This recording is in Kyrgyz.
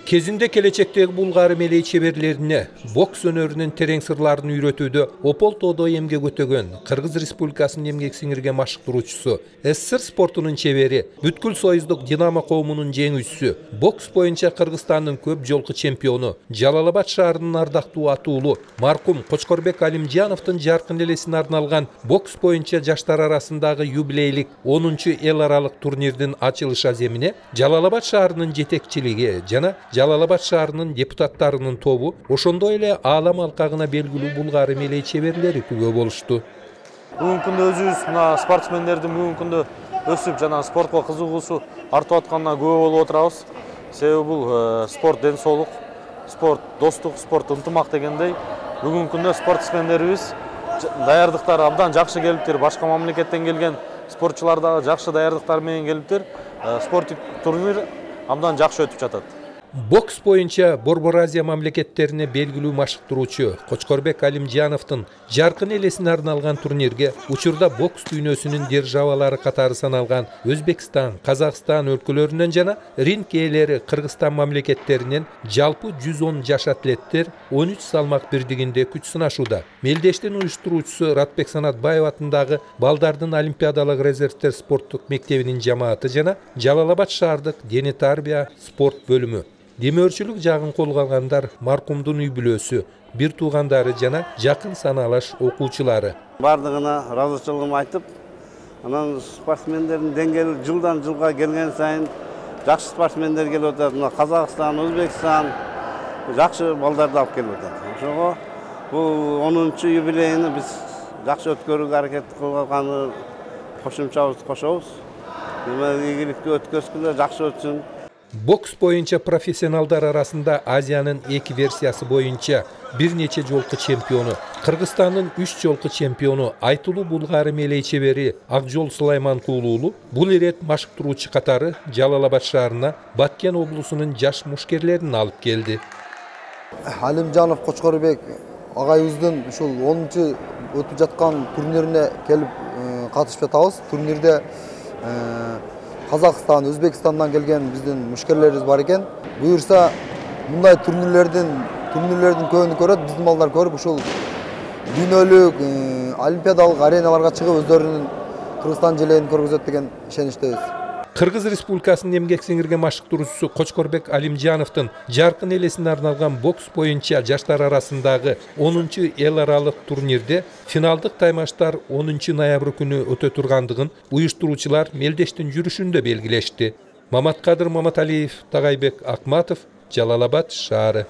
Кезінде келечектегі Булгары мелей чеберлеріне бокс өнөрінің терең сырларын үйретуді Опол Тодо емге көтөгөн Кыргыз Республикасының емгек сіңірген машықтыруучусу, СССР спортунун чебери, бүткүл союздук Динамо коомунун жеңүүчүсү, бокс боюнча Кыргызстандын көп жолку чемпиону, Жалал-Абад шаарынын ардактуу атуулу маркум Кочкорбек Алимжановдун жаркын элесине арналган бокс боюнча жаштар арасындагы юбилейлик 10-чу эл аралык турнирдин ачылыш аземине Жалал-Абад шаарынын жетекчилиги жана Жалал-Абад шаарынын депутаттарынын тобу, ошондой эле аалам алкагына белгилүү Булгары мелей чеберлери күбө болушту. Бүгүнкү күндө өзүбүз мына спортсмендердин бүгүнкү күндө өсүп жана спортко кызыгуусу артып атканына күбө болуп отурабыз. Себеби бул спорт ден соолук, спорт достук, спорт ынтымак дегендей. Бүгүнкү күндө спортсмендерибиз даярдыктары абдан жакшы келиптир. Башка мамлекеттен келген спортчулар дагы жакшы даярдыктар менен келиптир. Спорттук турнир абдан жакшы өтүп жатат. Бокс боюнча Борбор Азия мамлекеттерине белгилүү машыктыруучу Кочкорбек Алимжановдун жаркын элесине арналган турнирге учурда бокс дүйнөсүнүн державалары катары саналган Өзбекстан, Казакстан өлкөлөрүнөн жана ринг ээлери Кыргызстан мамлекеттеринен жалпы 110 жаш атлеттер 13 салмак бирдигинде күч сынашууда. Мелдештин уюштуруучусу Ратбек Санатбаев атындагы Балдардын Олимпиадалык резервтер спорттук мектебинин жамааты жана Жалал-Абад шаардык дене тарбия спорт бөлүмү. Демөөрчүлүк жагын колго алгандар маркумдун үй бүлөсү, бир туугандары жана жакын саналаш окуучулары. Бардыгына ыраазычылыгымды айтып, анан спортсмендердин деңгээли жылдан жылга келген сайын жакшы спортсмендер келип атат. Мына Казакстан, Өзбекстан жакшы балдарды алып келип атат. Ошого бул 10-чу юбилейни биз жакшы өткөрүүгө аракет кылганы кошумчабызды кошобуз. Ийгиликтүү өткөзгүлө жакшы өтсүн. Бокс боюнча профессионалдар арасында Азиянын 2 версиясы боюнча бир нече жолку чемпиону, Кыргызстандын 3 жолку чемпиону айтылуу Булгары мелей чебери Акжол Сулайманкулуулу бул ирет машыктыруучу катары Жалал-Абад шаарына Баткен облусунун жаш мушкерлерин алып келди. Алимжанов Кочкорбек агайыбыздын ушул 10-чу өтүп жаткан турнирине келип катышып жатабыз. Турнирде Казакстан, Өзбекстандан келген биздин мушкерлерибиз бар экен. Буюрса, мындай турнирлердин көбүн көрөт, биздин балдар көрүп, ушул дүйнөлүк, олимпиадалык ареналарга чыгып өздөрүнүн Кыргызстан желегин көргөзөт деген ишеничтебиз. Кыргыз Республикасынын эмгек сиңирген машыктыруучусу Кочкорбек Алимжановдун жаркын элесине арналган бокс боюнча жаштар арасындагы 10-чу эл аралык турнирде финалдык таймаштар 10 ноябрь күнү өтө тургандыгын уюштуруучулар мелдештин жүрүшүндө белгилешти. Маматкадыр Маматалиев, Тагайбек Акматов, Жалал-Абад шаары.